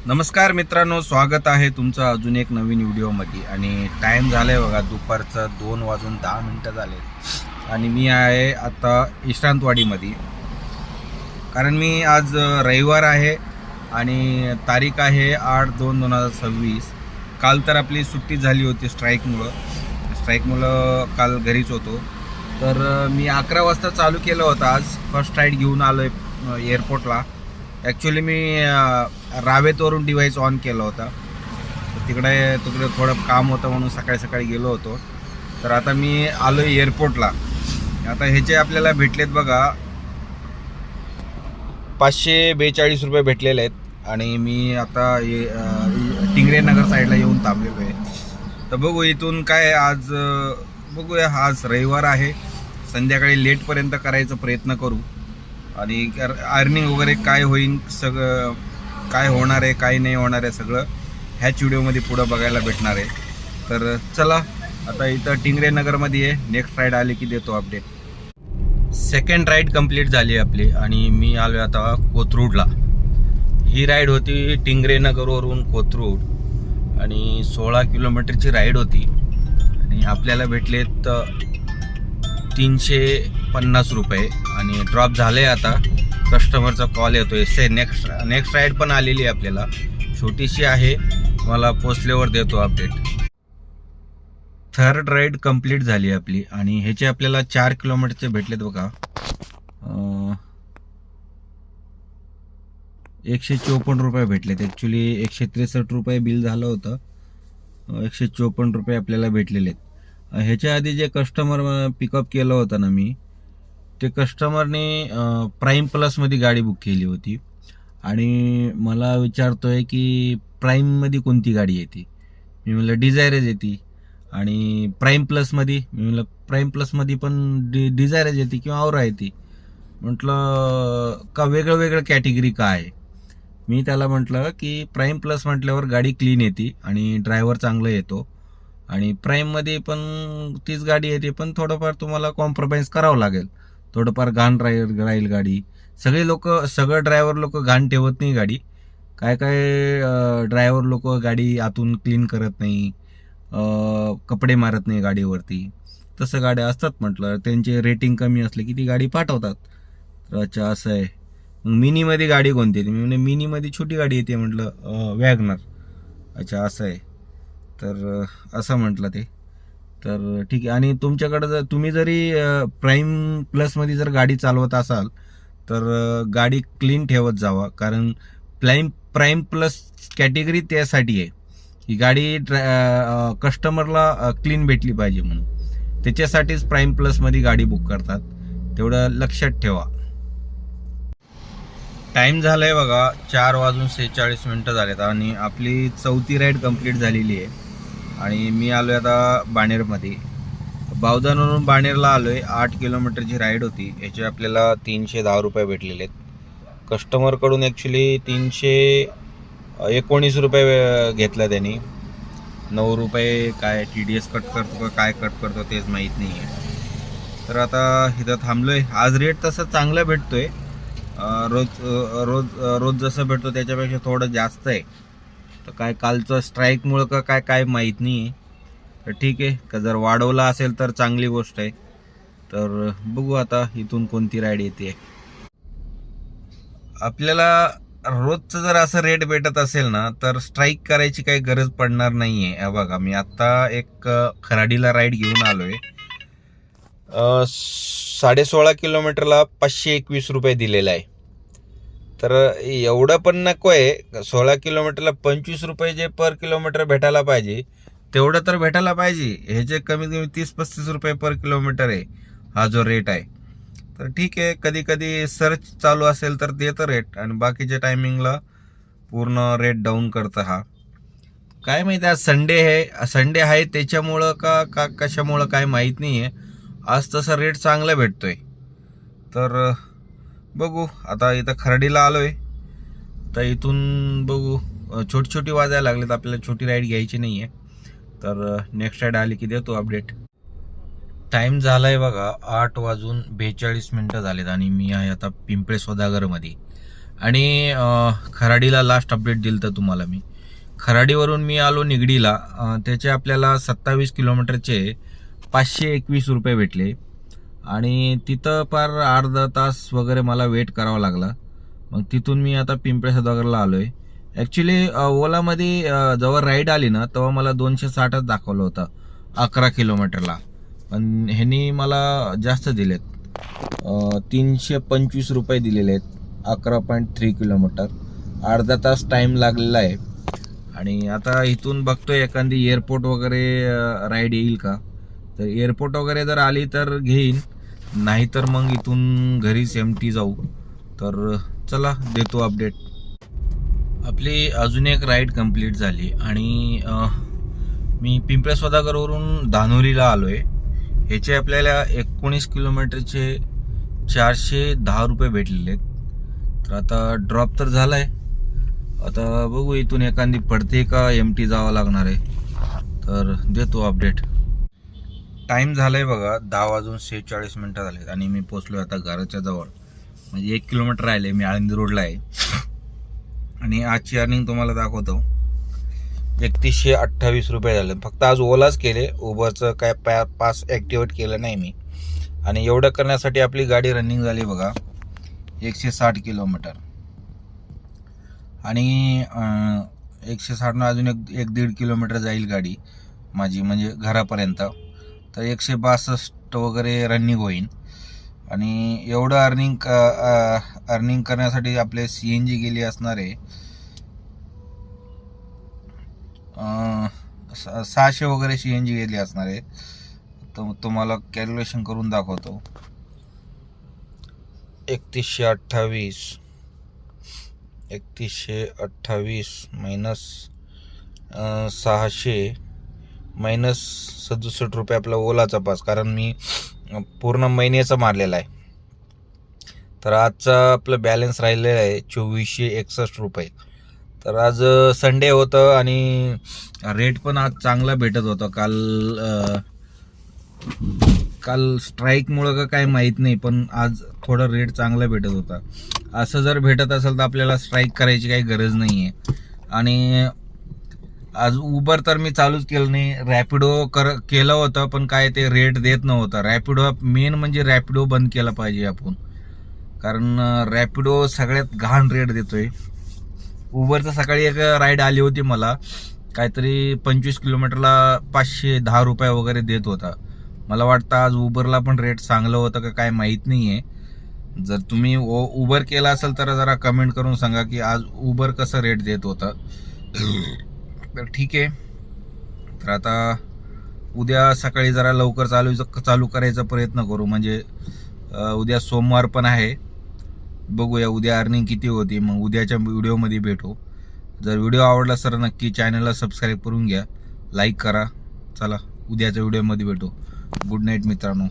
नमस्कार मित्रांनो, स्वागत आहे तुमचं अजून एक नवीन व्हिडिओमध्ये. आणि टाईम झाला आहे बघा, दुपारचं 2:10 झाले. आणि मी आहे आता विश्रांतवाडीमध्ये, कारण मी आज रविवार आहे आणि तारीख आहे 8/2/2026. काल तर आपली सुट्टी झाली होती स्ट्राईकमुळं काल घरीच होतो. तर मी 11 वाजता चालू केलं होतं. आज फर्स्ट राईड घेऊन आलो आहे एअरपोर्टला. ॲक्च्युली मी रावेतवरून डिव्हाइस ऑन केला होता, तिकडे थोडं काम होतं म्हणून सकाळी गेलो होतो. तर आता मी आलो आहे एअरपोर्टला. आता ह्याचे आपल्याला भेटलेत बघा 542 रुपये भेटलेले आहेत. आणि मी आता टिंगरे नगर साईडला येऊन थांबलेलो आहे. तर बघू इथून काय, आज बघूया. आज रविवार आहे, संध्याकाळी लेटपर्यंत करायचा प्रयत्न करू. आणि अर्निंग वगैरे काय होईल, सगळं काय होणार आहे काय नाही होणार आहे सगळं ह्याच व्हिडिओमध्ये पुढं बघायला भेटणार आहे. तर चला, आता इथं टिंगरे नगरमध्ये आहे. नेक्स्ट राईड आली की देतो अपडेट. सेकंड राईड कंप्लीट झाली आहे आपली आणि मी आलो आता कोथरूडला. ही राईड होती टिंगरे नगरवरून कोथरूड आणि 16 किलोमीटरची राईड होती. आणि आपल्याला भेटलेत 350 रुपये. आणि ड्रॉप झाले. आता कस्टमरचा कॉल येतोय. नेक्स्ट राईड पण आलेली आहे आपल्याला, छोटीशी आहे. मला पोचल्यावर देतो अपडेट. थर्ड राईड कंप्लीट झाली आपली आणि ह्याचे आपल्याला 4 किलोमीटरचे भेटलेत बघा. 154 रुपये भेटलेत. ॲक्च्युली 163 रुपये बिल झालं होतं, 154 रुपये आपल्याला भेटलेले आहेत. ह्याच्या आधी जे कस्टमर पिकअप केलं होतं ना मी, ते कस्टमरने प्राईम प्लसमध्ये गाडी बुक केली होती. आणि मला विचारतोय की प्राईममध्ये कोणती गाडी येते. मी म्हणलं डिझायरच येते. आणि प्राईम प्लसमध्ये, मी म्हणलं प्राईम प्लसमध्ये पण डिझायरच येते किंवा औरा येते. म्हटलं का वेगळं कॅटेगरी का आहे. मी त्याला म्हटलं की प्राईम प्लस म्हटल्यावर गाडी क्लीन येते आणि ड्रायव्हर चांगला येतो. आणि प्राईममध्ये पण तीच गाडी येते, पण थोडंफार तुम्हाला कॉम्प्रोमाइज करावं लागेल. थोडंफार घाण राहील गाडी. सगळं ड्रायव्हर लोक घाण ठेवत नाही गाडी. काय ड्रायव्हर लोक गाडी आतून क्लीन करत नाही, कपडे मारत नाही गाडीवरती. तसं गाड्या असतात. म्हटलं त्यांचे रेटिंग कमी असले की ती गाडी पाठवतात. तर अच्छा असं आहे. मग मिनीमध्ये गाडी कोणती येते. मी म्हणजे मिनीमध्ये छोटी गाडी येते. म्हटलं वॅगनर. अच्छा असं आहे. तर असं म्हटलं ते. तर ठीक आहे. आणि तुमच्याकडं जर तुम्ही जरी प्राईम प्लसमध्ये जर गाडी चालवत असाल तर गाडी क्लीन ठेवत जावा. कारण प्राईम प्लस कॅटेगरी त्यासाठी आहे की गाडी कस्टमरला क्लीन भेटली पाहिजे म्हणून. त्याच्यासाठीच प्राईम प्लसमध्ये गाडी बुक करतात. तेवढं लक्षात ठेवा. टाईम झाला आहे बघा 4:46 झालेत आणि आपली चौथी राईड कंप्लीट झालेली आहे. आणि मी आलो आहे आता बाणेरमध्ये. बावधानवरून बाणेरला आलो आहे. 8 किलोमीटरची राईड होती. याचे आपल्याला 310 रुपये भेटलेले आहेत. कस्टमरकडून ॲक्च्युली 319 रुपये घेतला त्यांनी. 9 रुपये काय TDS कट करतो का काय कट करतो तेच माहीत नाही आहे. तर आता इथं थांबलो आहे. आज रेट तसं चांगला भेटतो आहे. रोज जसं भेटतो त्याच्यापेक्षा थोडं जास्त आहे. तर काय कालचं स्ट्राईकमुळं का काय माहीत नाही आहे. तर ठीक आहे, का जर वाढवला असेल तर चांगली गोष्ट आहे. तर बघू आता इथून कोणती राईड येते. आपल्याला रोजचं जर असं रेट भेटत असेल ना तर स्ट्राईक करायची काही गरज पडणार नाही आहे. बघा मी आत्ता एक खराडीला राईड घेऊन आलो आहे. 16.5 किलोमीटरला 521 रुपये दिलेला आहे. तर एवढं पण नको आहे. 16 किलोमीटरला 25 रुपये जे पर किलोमीटर भेटायला पाहिजे तेवढं तर भेटायला पाहिजे. ह्याचे कमीत कमी 30-35 रुपये पर किलोमीटर आहे हा जो रेट आहे. तर ठीक आहे, कधी कधी सर्च चालू असेल तर देतं रेट आणि बाकीच्या टायमिंगला पूर्ण रेट डाऊन करतं. हा काय माहिती, आज संडे आहे त्याच्यामुळं का कशामुळं काय माहीत नाही आहे. आज तसा रेट चांगला भेटतोय. तर बघू आता. इथं खर्डीला आलोय. तर इथून बघू. छोटी वाजायला लागलेत. आपल्याला छोटी राईड घ्यायची नाही आहे. तर नेक्स्ट राईड आली की देतो अपडेट. टाईम झाला आहे बघा 8:42 झालेत आणि मी आहे आता पिंपळे सौदागरमध्ये. आणि खराडीला लास्ट अपडेट दिलं तर तुम्हाला मी खराडीवरून मी आलो निगडीला. त्याचे आपल्याला 27 किलोमीटरचे 521 रुपये भेटले आणि तिथं पार अर्धा तास वगैरे मला वेट करावा लागला. मग तिथून मी आता पिंपळे सौदागरला आलोय. ॲक्च्युली ओलामध्ये जेव्हा राईड आली ना तेव्हा मला 260च दाखवलं होतं 11 किलोमीटरला, पण ह्यांनी मला जास्त दिलेत, 325 रुपये दिलेले आहेत 11.3 किलोमीटर. अर्धा तास टाईम लागलेला आहे. आणि आता इथून बघतोय एखादी एअरपोर्ट वगैरे राईड येईल का, तर एअरपोर्ट वगैरे जर आली तर घेईन, नाही तर मग इथून घरीच एमटी जाऊ. तर चला देतो अपडेट. आपली अजून एक राईड कंप्लीट झाली आणि मी पिंपळे सौदागरवरून धानोरीला आलोय. ह्याचे आपल्याला 19 किलोमीटरचे 410 रुपये भेटलेले आहेत. तर आता ड्रॉप तर झालाय, आता बघू इथून एखादी पडते का एमटी जावं लागणार आहे. तर देतो अपडेट. टाइम झालाय बघा 10:46 झालेत आणि मी पोचलोय आता घराच्या जवळ. म्हणजे 1 किलोमीटर राहिले. मी आळंदी रोडला आहे आणि आजची अर्निंग तुम्हाला दाखवतो. 3128 रुपये झाले. फक्त आज ओलाच केले, उबरचं काय पास ॲक्टिवेट केलं नाही मी. आणि एवढं करण्यासाठी आपली गाडी रनिंग झाली बघा 160 किलोमीटर. आणि 160 अजून एक 1.5 किलोमीटर जाईल गाडी माझी, म्हणजे घरापर्यंत. तर 162 वगैरे रनिंग होईल. आणि एवढं अर्निंग करण्यासाठी आपले CNG गेली असणार आहे 600 वगैरे CNG गेली असणार आहे. तर तुम्हाला कॅल्क्युलेशन करून दाखवतो. 3128 मायनस 600 मायनस 67 रुपये आपला ओलाचा पास, कारण मी पूर्ण महिन्याचा मारलेला आहे. तर आजचा आपलं बॅलन्स राहिलेला आहे 2461 रुपये. तर आज संडे होतं आणि रेट पण आज चांगला भेटत होता. काल स्ट्राईकमुळं का काय माहीत नाही, पण आज थोडा रेट चांगला भेटत होता. असं जर भेटत असेल तर आपल्याला स्ट्राईक करायची काही गरज नाही आहे. आणि आज उबर तर मी चालूच केलं नाही. रॅपिडो केलं होतं, पण काय ते रेट देत नव्हतं. रॅपिडो मेन म्हणजे रॅपिडो बंद केला पाहिजे आपण, कारण रॅपिडो सगळ्यात घाण रेट देतोय. उबरचं सकाळी एक राईड आली होती मला, काहीतरी 25 किलोमीटरला 510 रुपये वगैरे देत होता. मला वाटतं आज उबरला पण रेट चांगलं होतं का काय माहीत नाही आहे. जर तुम्ही उबर केला असेल तर जरा कमेंट करून सांगा की आज उबर कसं रेट देत होतं. तर ठीक आहे. तर आता उद्या सकाळी जरा लवकर चालू करायचा प्रयत्न करू, म्हणजे उद्या सोमवार पण आहे. बघूया उद्या अर्निंग किती होती, मग उद्याच्या व्हिडिओमध्ये भेटू. जर व्हिडिओ आवडला तर नक्की चॅनलला सबस्क्राईब करून घ्या, लाईक करा. चला उद्याच्या व्हिडिओमध्ये भेटू. गुड नाईट मित्रांनो.